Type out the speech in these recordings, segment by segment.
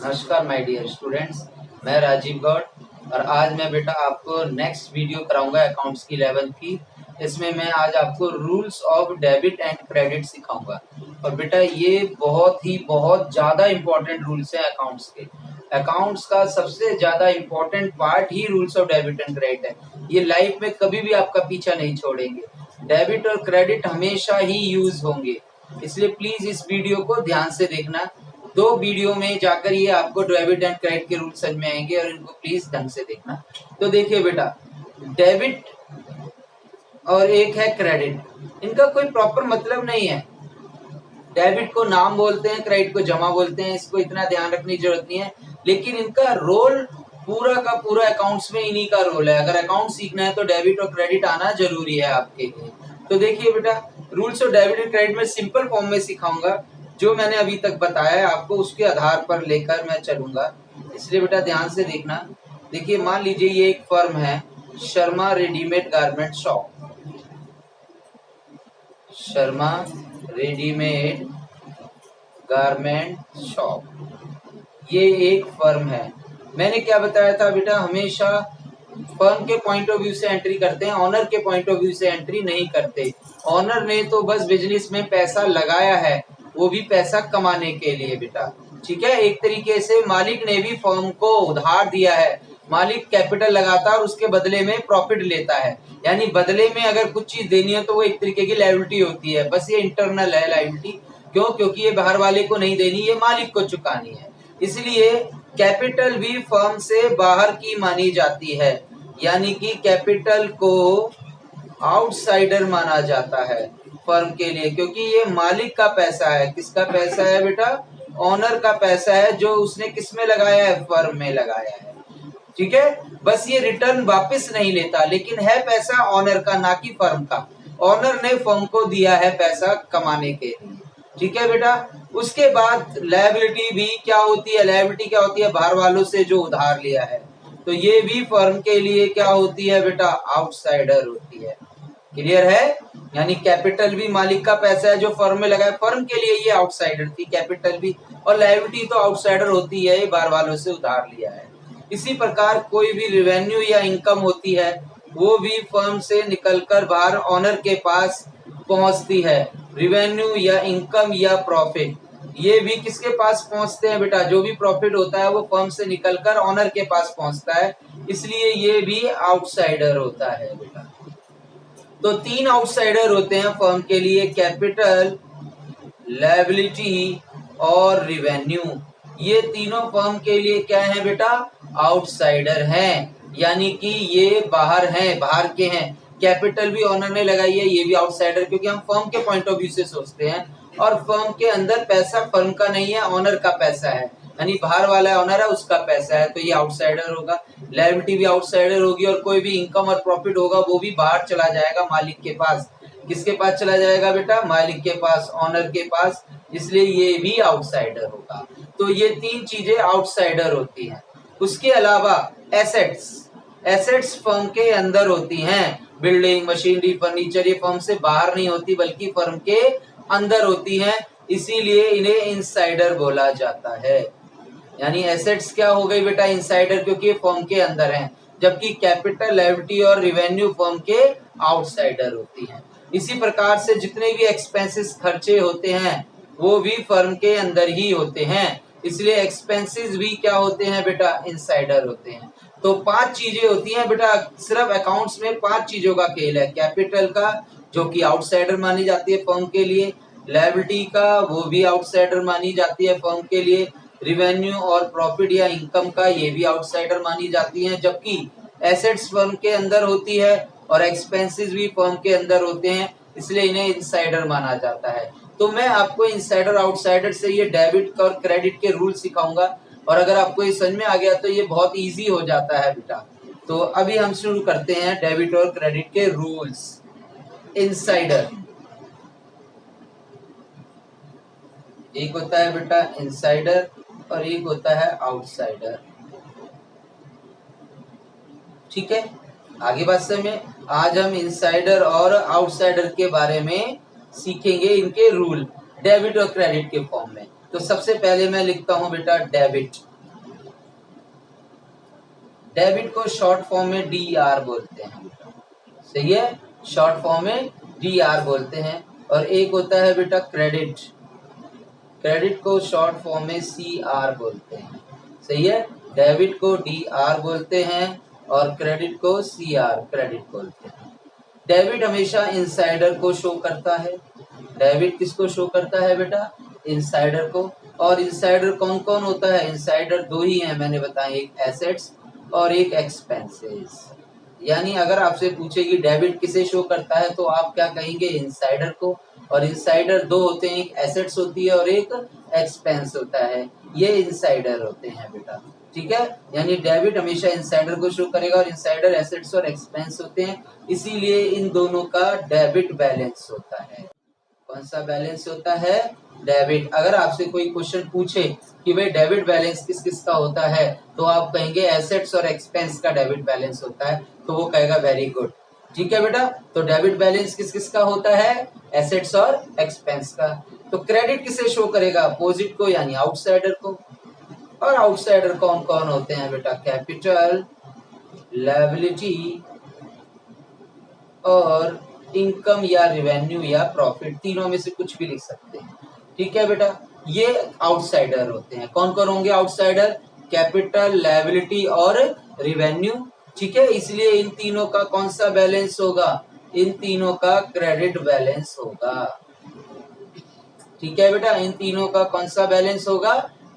नमस्कार my dear students, मैं राजीव गौड़ और आज मैं बेटा आपको नेक्स्ट वीडियो कराऊंगा अकाउंट्स की 11th की। इसमें मैं आज आपको rules of debit and credit सिखाऊंगा और बेटा ये बहुत ज़्यादा इम्पोर्टेंट रूल्स हैं अकाउंट्स के। अकाउंट्स का सबसे ज़्यादा important part he rules of debit and credit है। ये लाइफ में कभी भी आपका पीछा नहीं छोड़ेंगे। डेबिट और क्रेडिट हमेशा ही यूज होंगे, इसलिए प्लीज इस वीडियो को ध्यान से देखना। दो वीडियो में जाकर ये आपको डेबिट एंड क्रेडिट के रूल समझ में आएंगे और इनको प्लीज ढंग से देखना। तो देखिए बेटा, डेबिट और एक है क्रेडिट, इनका कोई प्रॉपर मतलब नहीं है। डेबिट को नाम बोलते हैं, क्रेडिट को जमा बोलते हैं, इसको इतना ध्यान रखने की जरूरत नहीं है, लेकिन इनका रोल पूरा का पूरा अकाउंट्स में इन्हीं का रोल है। अगर अकाउंट सीखना है तो डेबिट और क्रेडिट आना जरूरी है आपके लिए। तो देखिए बेटा, rules of debit and credit में सिंपल फॉर्म में सिखाऊंगा। जो मैंने अभी तक बताया है आपको उसके आधार पर लेकर मैं चलूंगा, इसलिए बेटा ध्यान से देखना। देखिए, मान लीजिए ये एक फर्म है, Sharma readymade garment shop. Sharma readymade garment shop, ये एक फर्म है। मैंने क्या बताया था बेटा, हमेशा फर्म के पॉइंट ऑफ व्यू से एंट्री करते हैं, ऑनर के पॉइंट ऑफ व्यू से एंट्री नहीं करते। ऑनर ने तो बस बिजनेस में पैसा लगाया है, वो भी पैसा कमाने के लिए बेटा, ठीक है। एक तरीके से मालिक ने भी फर्म को उधार दिया है। मालिक कैपिटल लगाता है और उसके बदले में प्रॉफिट लेता है, यानी बदले में अगर कुछ चीज देनी है तो वो एक तरीके की लायबिलिटी होती है। बस ये इंटरनल है लायबिलिटी, क्यों? क्योंकि ये बाहर वाले को नहीं देनी, ये मालिक को चुकानी है। इसलिए कैपिटल भी फर्म से बाहर की मानी जाती है, यानी कि कैपिटल को आउटसाइडर माना जाता है फर्म के लिए, क्योंकि ये मालिक का पैसा है। किसका पैसा है बेटा? ऑनर का पैसा है, जो उसने किस में लगाया है? फर्म में लगाया है, ठीक है। बस ये रिटर्न वापस नहीं लेता, लेकिन है पैसा ऑनर का, ना कि फर्म का। ऑनर ने फर्म को दिया है पैसा कमाने के लिए, ठीक है बेटा। उसके बाद लायबिलिटी भी क्या होती है? लायबिलिटी क्या होती है? बाहर वालों से जो उधार लिया है, तो ये भी फर्म के लिए क्या होती है बेटा? आउटसाइडर होती है। क्लियर है? यानी कैपिटल भी मालिक का पैसा है जो फर्म में लगा है, फर्म के लिए ये आउटसाइडर थी कैपिटल भी, और लायबिलिटी तो आउटसाइडर होती है, बाहर वालों से उधार लिया है। इसी प्रकार कोई भी रेवेन्यू या इनकम होती है, वो भी फर्म से निकलकर बाहर ऑनर के पास पहुंचती है। रेवेन्यू या इनकम या प्रॉफिट, ये भी किसके पास पहुंचते हैं बेटा? जो भी प्रॉफिट होता है वो फर्म से निकलकर ऑनर के पास पहुंचता है, इसलिए ये भी आउटसाइडर होता है बेटा। तो तीन आउटसाइडर होते हैं फर्म के लिए, कैपिटल, लायबिलिटी और रेवेन्यू। ये तीनों फर्म के लिए क्या है बेटा? आउटसाइडर हैं, यानी कि ये बाहर हैं, बाहर के हैं। कैपिटल भी ऑनर ने लगाई है, ये भी आउटसाइडर, क्योंकि हम फर्म के पॉइंट ऑफ व्यू से सोचते हैं और फर्म के अंदर पैसा फर्म का नहीं है, ऑनर का पैसा है, यानी बाहर वाला ऑनर है उसका पैसा है, तो ये आउटसाइडर होगा। लायबिलिटी भी आउटसाइडर होगी और कोई भी इनकम और प्रॉफिट होगा वो भी बाहर चला जाएगा मालिक के पास। किसके पास चला जाएगा बेटा? मालिक के पास, ऑनर के पास, इसलिए ये भी आउटसाइडर होगा। तो ये तीन चीजें आउटसाइडर होती हैं। उसके अलावा एसेट्स, एसेट्स फर्म के अंदर होती हैं। बिल्डिंग, मशीनरी, फर्नीचर, ये फर्म से बाहर नहीं होती बल्कि फर्म के अंदर होती हैं, इसीलिए इन्हें इनसाइडर बोला जाता है। यानी एसेट्स क्या हो गई बेटा? इनसाइडर, क्योंकि ये फर्म के अंदर हैं, जबकि कैपिटल, लायबिलिटी और रेवेन्यू फर्म के आउटसाइडर होती हैं। इसी प्रकार से जितने भी एक्सपेंसेस खर्चे होते हैं वो भी फर्म के अंदर ही होते हैं, इसलिए एक्सपेंसेस भी क्या होते हैं बेटा? इनसाइडर होते हैं। तो पांच चीजें होती हैं बेटा, सिर्फ अकाउंट्स में पांच चीजों का खेल है। कैपिटल का, जो कि आउटसाइडर मानी जाती है फर्म के लिए, लायबिलिटी का, वो भी आउटसाइडर मानी जाती है फर्म के लिए, रिवेन्यू और प्रॉफिट या इनकम का, ये भी आउटसाइडर मानी जाती है, जबकि एसेट्स फर्म के अंदर होती है और एक्सपेंसेस भी फर्म के अंदर होते हैं, इसलिए इन्हें इनसाइडर माना जाता है। तो मैं आपको इनसाइडर आउटसाइडर से ये डेबिट और क्रेडिट के रूल सिखाऊंगा, और अगर आपको ये समझ में आ गया तो ये बहुत इजी हो जाता है बेटा। तो अभी हम शुरू करते हैं डेबिट और क्रेडिट के रूल्स। इनसाइडर, एक होता है बेटा इनसाइडर और एक होता है आउटसाइडर, ठीक है। आगे बात में आज हम इनसाइडर और आउटसाइडर के बारे में सीखेंगे, इनके रूल डेबिट और क्रेडिट के फॉर्म में। तो सबसे पहले मैं लिखता हूं बेटा डेबिट। डेबिट को शॉर्ट फॉर्म में DR बोलते हैं, सही है, शॉर्ट फॉर्म में DR बोलते हैं। और एक होता है बेटा क्रेडिट, क्रेडिट को शॉर्ट फॉर्म में CR बोलते हैं, सही है, डेबिट को DR बोलते हैं और क्रेडिट को CR क्रेडिट बोलते हैं। डेबिट हमेशा इनसाइडर को शो करता है, डेबिट किसको शो करता है बेटा, इनसाइडर को। और इनसाइडर कौन कौन होता है, इनसाइडर दो ही हैं मैंने बताया, एक एसेट्स और एक एक्सपेंसेस। यानी अगर आपसे पूछे कि डेबिट किसे शो करता है तो आप क्या कहेंगे, इनसाइडर को। और इनसाइडर दो होते हैं, एक एसेट्स होती है और एक एक्सपेंस होता है, ये इनसाइडर होते हैं बेटा, ठीक है। यानी डेबिट हमेशा इनसाइडर को शो करेगा और इनसाइडर एसेट्स और एक्सपेंस होते हैं, इसीलिए इन दोनों का डेबिट बैलेंस होता है। कौन सा बैलेंस होता है, डेबिट। अगर आपसे कोई क्वेश्चन पूछे कि भाई डेबिट बैलेंस किस किस का होता है, तो आप कहेंगे एसेट्स और एक्सपेंस का डेबिट बैलेंस होता है, तो वो कहेगा वेरी गुड, ठीक है बेटा। तो डेबिट बैलेंस किस किस का होता है, एसेट्स और एक्सपेंस का। तो क्रेडिट किसे शो करेगा, अपोजिट को यानी आउटसाइडर को। और आउटसाइडर कौन कौन होते हैं बेटा, कैपिटल, लायबिलिटी और इनकम या रेवेन्यू या प्रॉफिट, तीनों में से कुछ भी लिख सकते हैं, ठीक है बेटा। ये आउटसाइडर होते हैं। कौन कौन होंगे आउटसाइडर, कैपिटल, लायबिलिटी और रेवेन्यू, ठीक है। इसलिए इन तीनों का कौन सा बैलेंस होगा, इन तीनों का क्रेडिट बैलेंस होगा, ठीक है बेटा। इन तीनों का कौन सा बैलेंस होगा,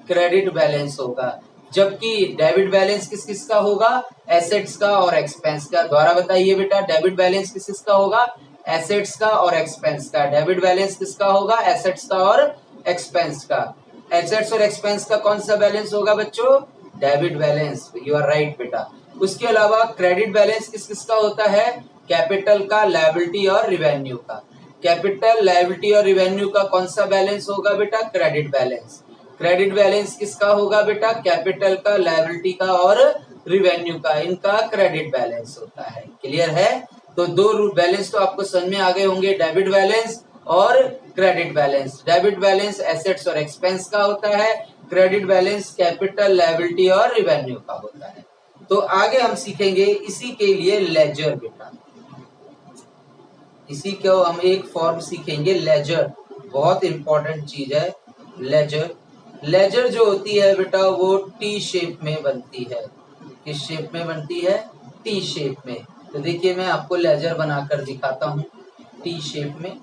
क्रेडिट बैलेंस होगा। जबकि डेबिट बैलेंस किस किस का होगा, एसेट्स का और एक्सपेंस का। द्वारा बताइए बेटा, डेबिट बैलेंस किस किस का होगा, एसेट्स का और एक्सपेंस का। डेबिट बैलेंस किसका होगा, एसेट्स का और एक्सपेंस का। एसेट्स और एक्सपेंस का कौन सा बैलेंस होगा बच्चों, debit balance, you are right बेटा। उसके अलावा क्रेडिट बैलेंस किस किस का होता है, कैपिटल का, लायबिलिटी और रिवेन्यू का। कैपिटल, लायबिलिटी और रिवेन्यू का कौन सा बैलेंस होगा बेटा, क्रेडिट बैलेंस। क्रेडिट बैलेंस किसका होगा बेटा, कैपिटल का, लायबिलिटी का और रिवेन्यू का, इनका क्रेडिट बैलेंस होता है। क्लियर है। तो दो बैलेंस तो आपको समझ में आ गए होंगे, डेबिट बैलेंस और credit balance. Debit balance assets और एक्सपेंस का होता है, क्रेडिट बैलेंस कैपिटल, लायबिलिटी और रिवेन्यू का होता है। तो आगे हम सीखेंगे इसी के लिए लेजर बेटा, इसी को हम एक फॉर्म सीखेंगे लेजर, बहुत इंपॉर्टेंट चीज है लेजर। लेजर जो होती है बेटा वो टी शेप में बनती है। किस शेप में बनती है, टी शेप में। तो देखिए मैं आपको लेजर बनाकर दिखाता हूँ टी शेप में।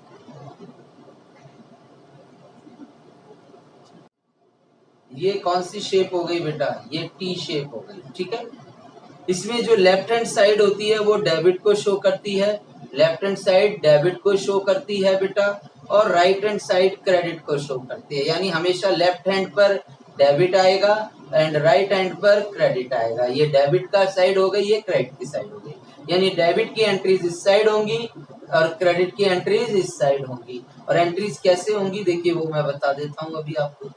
ये कौन सी शेप हो गई बेटा, ये टी शेप हो गई, ठीक है। इसमें जो लेफ्ट हैंड साइड होती है वो डेबिट को शो करती है, लेफ्ट हैंड साइड डेबिट को शो करती है बेटा, और राइट हैंड साइड क्रेडिट को शो करती है। यानी हमेशा लेफ्ट हैंड पर डेबिट आएगा एंड राइट हैंड पर क्रेडिट आएगा। ये डेबिट का साइड हो गई, ये क्रेडिट की साइड हो गई। यानी डेबिट की एंट्रीज इस साइड होंगी और क्रेडिट की एंट्रीज इस साइड होंगी। और एंट्रीज कैसे होंगी देखिए वो मैं बता देता हूँ अभी आपको।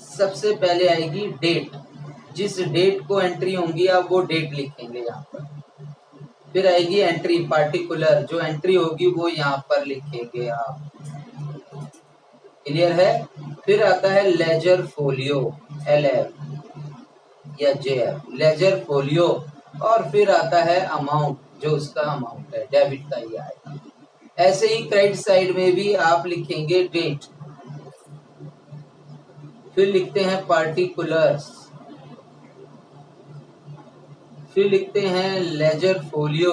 सबसे पहले आएगी डेट, जिस डेट को एंट्री होंगी आप वो डेट लिखेंगे यहाँ पर। फिर आएगी एंट्री पार्टिकुलर, जो एंट्री होगी वो यहाँ पर लिखेंगे आप। क्लियर है। फिर आता है लेजर फोलियो, LF या JF, लेजर फोलियो। और फिर आता है अमाउंट, जो उसका अमाउंट है, डेबिट का ही आएगा। ऐसे ही क्रेडिट साइड में भी आप लिखेंगे डेट, फिर लिखते हैं पार्टिकुलर्स, फिर लिखते हैं लेजर फोलियो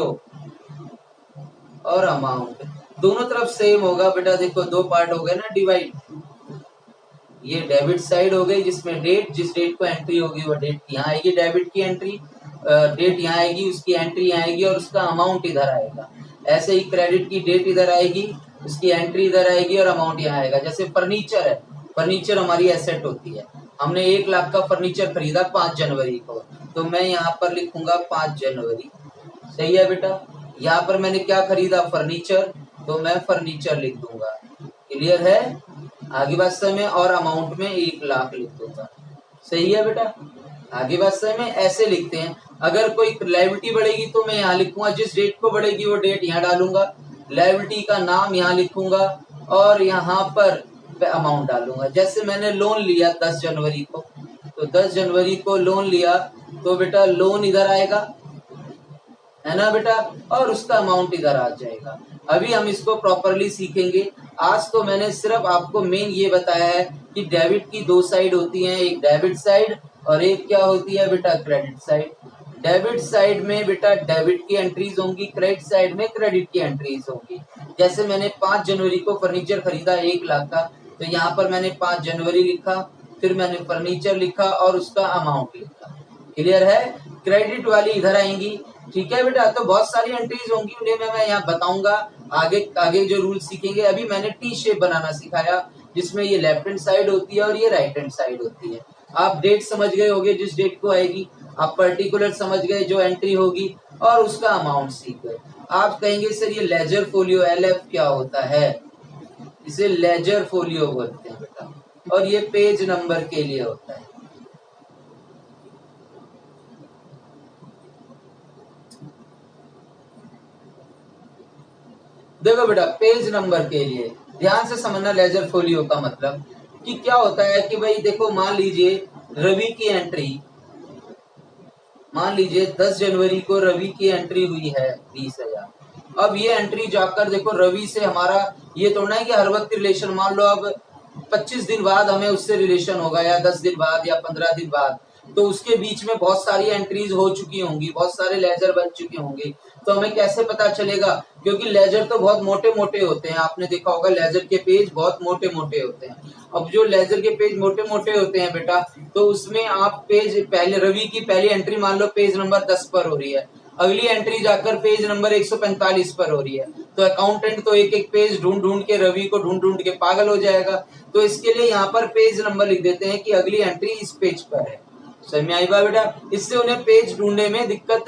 और अमाउंट। दोनों तरफ सेम होगा बेटा, देखो दो पार्ट हो गए ना डिवाइड। ये डेबिट साइड हो गई जिसमें डेट, जिस डेट को एंट्री होगी वो डेट यहाँ आएगी, डेबिट की एंट्री, डेट यहाँ आएगी, उसकी एंट्री यहाँ आएगी और उसका अमाउंट इधर आएगा। ऐसे ही क्रेडिट की डेट इधर आएगी, उसकी एंट्री इधर आएगी और अमाउंट यहाँ आएगा। जैसे फर्नीचर है, फर्नीचर हमारी एसेट होती है। हमने 1 लाख का फर्नीचर खरीदा 5 जनवरी को, तो मैं यहाँ पर लिखूंगा 5 जनवरी, सही है बेटा। यहाँ पर मैंने क्या खरीदा, फर्नीचर, तो मैं फर्नीचर लिख दूंगा। क्लियर है। आगे बात समय और अमाउंट में 1 लाख लिख दूंगा, सही है बेटा। आगे बात समय ऐसे लिखते हैं। अगर कोई लायबिलिटी बढ़ेगी तो मैं यहाँ लिखूंगा, जिस डेट को बढ़ेगी वो डेट यहाँ डालूंगा, लायबिलिटी का नाम यहाँ लिखूंगा और यहाँ पर अमाउंट डालूंगा। जैसे मैंने लोन लिया 10 जनवरी को, तो तो 10 जनवरी को लोन लिया तो बेटा लोन इधर आएगा, है ना बेटा, और उसका अमाउंट इधर आ जाएगा। अभी हम इसको प्रॉपरली सीखेंगे। आज तो मैंने सिर्फ आपको मेन ये बताया है कि डेबिट की दो साइड होती हैं, एक डेबिट साइड और एक क्या होती है बेटा क्रेडिट साइड। डेबिट साइड में बेटा डेबिट की एंट्रीज होंगी, क्रेडिट साइड में क्रेडिट की एंट्रीज होंगी। जैसे मैंने 5 जनवरी को फर्नीचर खरीदा 1 लाख का, तो यहाँ पर मैंने 5 जनवरी लिखा, फिर मैंने फर्नीचर लिखा और उसका अमाउंट लिखा। क्लियर है? क्रेडिट वाली इधर आएंगी, ठीक है बेटा। तो बहुत सारी एंट्रीज होंगी, उन्हें मैं यहाँ बताऊंगा आगे आगे जो रूल सीखेंगे। अभी मैंने टी शेप बनाना सिखाया, जिसमें ये लेफ्ट हैंड साइड होती है और ये राइट हैंड साइड होती है। आप डेट समझ गए होंगे जिस डेट को आएगी, आप पर्टिकुलर समझ गए जो एंट्री होगी और उसका अमाउंट सीख गए। आप कहेंगे सर ये लेजर फोलियो LF क्या होता है? इसे लेजर फोलियो बोलते हैं बेटा, और ये पेज नंबर के लिए होता है। देखो बेटा पेज नंबर के लिए ध्यान से समझना लेजर फोलियो का मतलब कि क्या होता है कि भाई देखो मान लीजिए रवि की एंट्री, मान लीजिए 10 जनवरी को रवि की एंट्री हुई है 20,000। अब ये एंट्री जाकर देखो रवि से हमारा ये तोड़ना है कि हर वक्त रिलेशन, मान लो अब 25 दिन बाद हमें उससे रिलेशन होगा या 10 दिन बाद या 15 दिन बाद, तो उसके बीच में बहुत सारी एंट्रीज हो चुकी होंगी, बहुत सारे लेजर बन चुके होंगे। तो हमें कैसे पता चलेगा? क्योंकि लेजर तो बहुत मोटे मोटे होते हैं, आपने देखा होगा लेजर के पेज बहुत मोटे मोटे होते हैं। अब जो लेजर के पेज मोटे मोटे होते हैं बेटा, तो उसमें आप पेज पहले रवि की पहली एंट्री मान लो पेज नंबर 10 पर हो रही है, अगली एंट्री जाकर पेज नंबर 145 पर हो रही है, तो अकाउंटेंट तो एक एक पेज ढूंढ ढूंढ के रवि को ढूंढ ढूंढ के पागल हो जाएगा। तो इसके लिए यहाँ पर पेज नंबर लिख देते हैं कि अगली एंट्री इस पेज पर है। समझ में आई बात बेटा? इससे उन्हें पेज ढूंढने में दिक्कत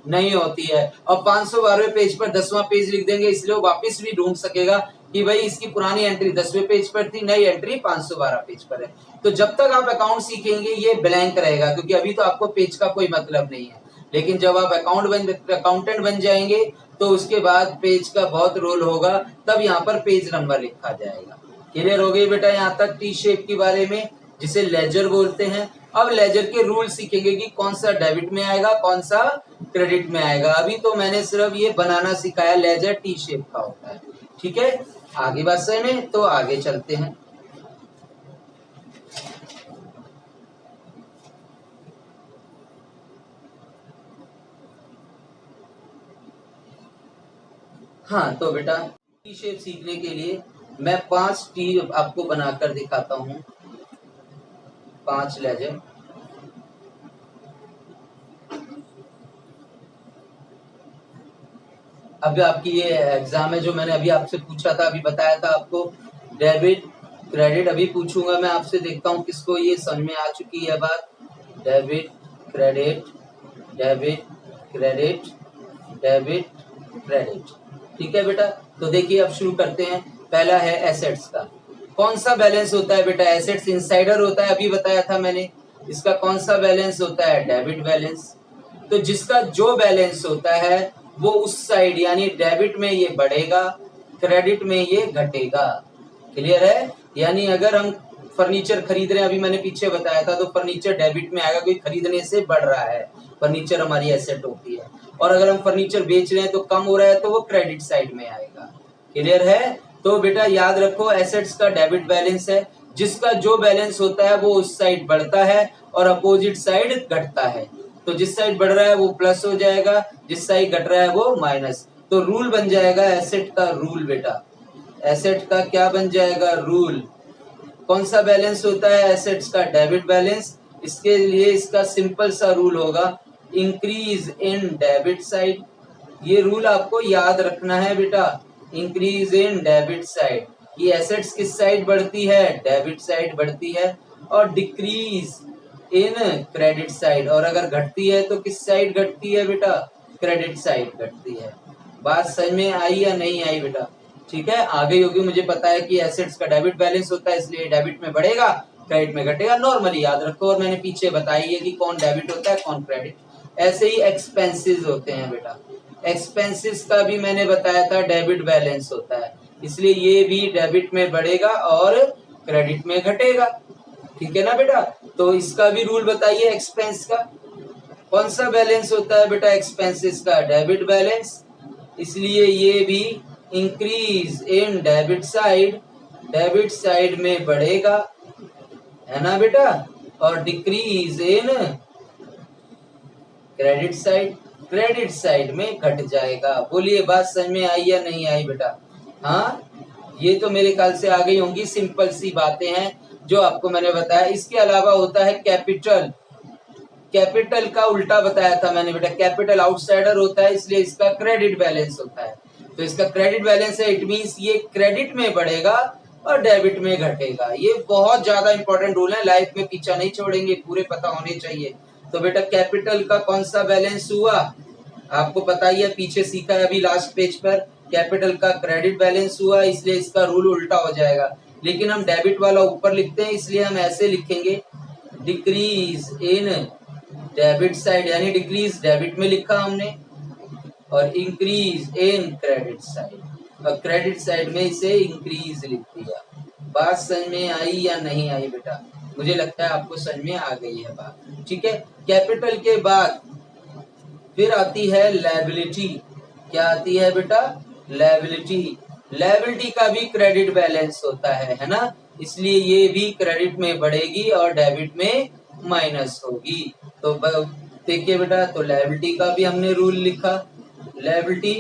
नहीं होती है। और 512वें पेज पर 10वां पेज लिख देंगे, इसलिए वो वापस भी ढूंढ सकेगा कि भाई इसकी पुरानी एंट्री 10वें पेज पर थी, नई एंट्री 512 पेज पर है। तो जब तक आप अकाउंट सीखेंगे ये ब्लैंक रहेगा, क्योंकि अभी तो आपको पेज का कोई मतलब नहीं है। लेकिन जब आप अकाउंटेंट बन जाएंगे तो उसके बाद पेज का बहुत रोल होगा, तब यहाँ पर पेज नंबर लिखा जाएगा। क्लियर हो गई बेटा यहाँ तक टी शेप के बारे में, जिसे लेजर बोलते हैं। अब लेजर के रूल सीखेंगे कि कौन सा डेबिट में आएगा, कौन सा क्रेडिट में आएगा। अभी तो मैंने सिर्फ ये बनाना सिखाया, लेजर टी शेप का होता है, ठीक है। आगे बात सही में, तो आगे चलते हैं। हाँ तो बेटा टी शेप सीखने के लिए मैं 5 टी आपको बनाकर दिखाता हूँ, 5 लेजर। अभी आपकी ये एग्जाम है जो मैंने अभी आपसे पूछा था, अभी बताया था आपको डेबिट क्रेडिट। अभी पूछूंगा मैं आपसे, देखता हूँ किसको ये समझ में आ चुकी है बात। Debit credit, debit credit, debit credit, ठीक है बेटा। तो देखिए अब शुरू करते हैं। पहला है एसेट्स का। कौन सा बैलेंस होता है बेटा? एसेट्स इनसाइडर होता है, अभी बताया था मैंने। इसका कौन सा बैलेंस होता है? Debit balance. तो जिसका जो बैलेंस होता है वो उस साइड यानी डेबिट में ये बढ़ेगा, क्रेडिट में ये घटेगा। क्लियर है? यानी अगर हम फर्नीचर खरीद रहे हैं, अभी मैंने पीछे बताया था, तो फर्नीचर डेबिट में आएगा क्योंकि खरीदने से बढ़ रहा है, फर्नीचर हमारी एसेट होती है। और अगर हम फर्नीचर बेच रहे हैं तो कम हो रहा है, तो वो क्रेडिट साइड में आएगा। क्लियर है? तो बेटा याद रखो एसेट्स का डेबिट बैलेंस है, जिसका जो बैलेंस होता है वो उस साइड बढ़ता है और अपोजिट साइड घटता है। तो जिस साइड बढ़ रहा है वो प्लस हो जाएगा, जिस साइड घट रहा है वो माइनस। तो रूल बन जाएगा एसेट का रूल बेटा। एसेट का क्या बन जाएगा? रूल। कौन सा बैलेंस होता है एसेट्स का? Debit balance. इसके लिए इसका सिंपल सा रूल होगा, इंक्रीज इन डेबिट साइड। ये रूल आपको याद रखना है बेटा, इंक्रीज इन डेबिट साइड। ये एसेट्स किस साइड बढ़ती है? डेबिट साइड बढ़ती है। और डिक्रीज इन क्रेडिट साइड, और अगर घटती है तो किस साइड घटती है बेटा? क्रेडिट साइड घटती है। बात समझ में आई या नहीं आई बेटा? ठीक है, आ गई होगी, मुझे पता है कि एसेट्स का डेबिट बैलेंस होता है, इसलिए डेबिट में बढ़ेगा, क्रेडिट में घटेगा, नॉर्मली याद रखो। और मैंने पीछे बताई है कि कौन डेबिट होता है कौन क्रेडिट। ऐसे ही एक्सपेंसेस होते हैं बेटा। एक्सपेंसेस का भी मैंने बताया था डेबिट बैलेंस होता है, इसलिए ये भी डेबिट में बढ़ेगा और क्रेडिट में घटेगा। ठीक है ना बेटा। तो इसका भी रूल बताइए एक्सपेंस का। कौन सा बैलेंस होता है बेटा एक्सपेंसेस का? Debit balance. इसलिए ये भी इंक्रीज इन डेबिट साइड में बढ़ेगा, है ना बेटा, और डिक्रीज इन क्रेडिट साइड में घट जाएगा। बोलिए बात समझ में आई या नहीं आई बेटा? हाँ, ये तो मेरे ख्याल से आ गई होंगी, सिंपल सी बातें हैं जो आपको मैंने बताया। इसके अलावा होता है कैपिटल का उल्टा बताया था मैंने बेटा। कैपिटल आउटसाइडर होता है, इसलिए इसका क्रेडिट बैलेंस होता है। तो इसका क्रेडिट बैलेंस है, इट मींस ये क्रेडिट में बढ़ेगा और डेबिट में घटेगा। ये बहुत ज्यादा इंपॉर्टेंट रूल है, लाइफ में पीछा नहीं छोड़ेंगे, पूरे पता होने चाहिए। तो बेटा कैपिटल का कौन सा बैलेंस हुआ आपको पता ही है, पीछे सीखा है अभी लास्ट पेज पर। कैपिटल का क्रेडिट बैलेंस हुआ, इसलिए इसका रूल उल्टा हो जाएगा। लेकिन हम डेबिट वाला ऊपर लिखते हैं, इसलिए हम ऐसे लिखेंगे, डिक्रीज इन डेबिट साइड, यानी डिक्रीज डेबिट में लिखा हमने और इंक्रीज इन क्रेडिट साइड, और क्रेडिट साइड में इसे इंक्रीज लिख दिया। बात समझ में आई या नहीं आई बेटा? मुझे लगता है आपको समझ में आ गई है बात। ठीक है, कैपिटल के बाद फिर आती है लायबिलिटी। क्या आती है बेटा? लायबिलिटी का भी क्रेडिट बैलेंस होता है ना, इसलिए ये भी क्रेडिट में बढ़ेगी और डेबिट में माइनस होगी। तो देखिए बेटा, तो लायबिलिटी का भी हमने रूल लिखा, लायबिलिटी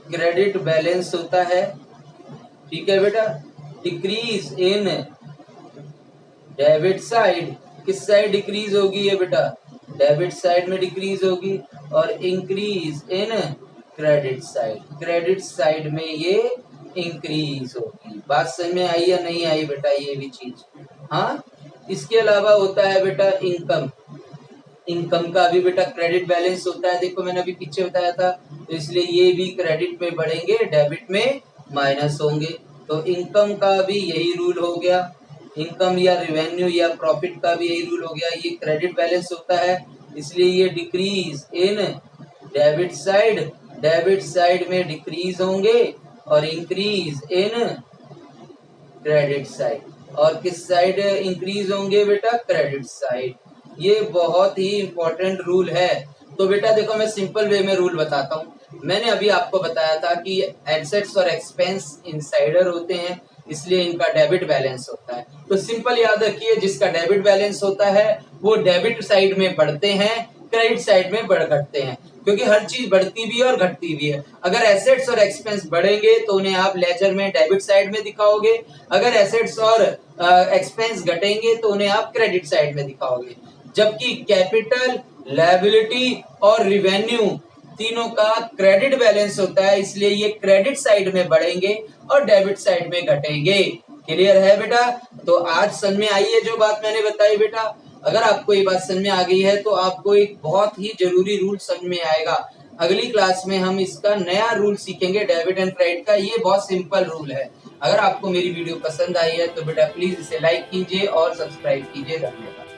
क्रेडिट बैलेंस होता है, ठीक है बेटा। डिक्रीज इन डेबिट साइड, किस साइड डिक्रीज होगी ये बेटा? डेबिट साइड में डिक्रीज होगी, और इंक्रीज इन क्रेडिट साइड में ये इंक्रीज होगी। बात समझ में आई या नहीं आई बेटा? ये भी चीज, हाँ। इसके अलावा होता है बेटा इनकम का भी बेटा क्रेडिट बैलेंस होता है। देखो मैंने अभी पीछे बताया था, तो इसलिए ये भी क्रेडिट में बढ़ेंगे, डेबिट में माइनस होंगे। तो इनकम का भी यही रूल हो गया, इनकम या रेवेन्यू या प्रॉफिट का भी यही रूल हो गया। ये क्रेडिट बैलेंस होता है, इसलिए ये डिक्रीज इन डेबिट साइड में डिक्रीज होंगे और इंक्रीज इन क्रेडिट साइड। और किस साइड इंक्रीज होंगे बेटा? Credit side. ये बहुत ही इंपॉर्टेंट रूल है। तो बेटा देखो, मैं सिंपल वे में रूल बताता हूँ। मैंने अभी आपको बताया था कि एसेट्स और एक्सपेंस इनसाइडर होते हैं, इसलिए इनका डेबिट बैलेंस होता है। तो सिंपल याद रखिए, जिसका डेबिट बैलेंस होता है वो डेबिट साइड में बढ़ते हैं, क्रेडिट साइड में घटते हैं, क्योंकि हर चीज बढ़ती भी है और घटती भी है। अगर एसेट्स और एक्सपेंस बढ़ेंगे तो उन्हें आप लेजर में डेबिट साइड में दिखाओगे, अगर एसेट्स और एक्सपेंस घटेंगे तो उन्हें आप क्रेडिट साइड में दिखाओगे। जबकि कैपिटल, लायबिलिटी और रिवेन्यू तीनों का क्रेडिट बैलेंस होता है, इसलिए ये क्रेडिट साइड में बढ़ेंगे और डेबिट साइड में घटेंगे। क्लियर है बेटा? तो आज समझ में आई है जो बात मैंने बताई बेटा? अगर आपको ये बात समझ में आ गई है तो आपको एक बहुत ही जरूरी रूल समझ में आएगा। अगली क्लास में हम इसका नया रूल सीखेंगे डेबिट एंड क्रेडिट का। ये बहुत सिंपल रूल है। अगर आपको मेरी वीडियो पसंद आई है तो बेटा प्लीज इसे लाइक कीजिए और सब्सक्राइब कीजिए। धन्यवाद।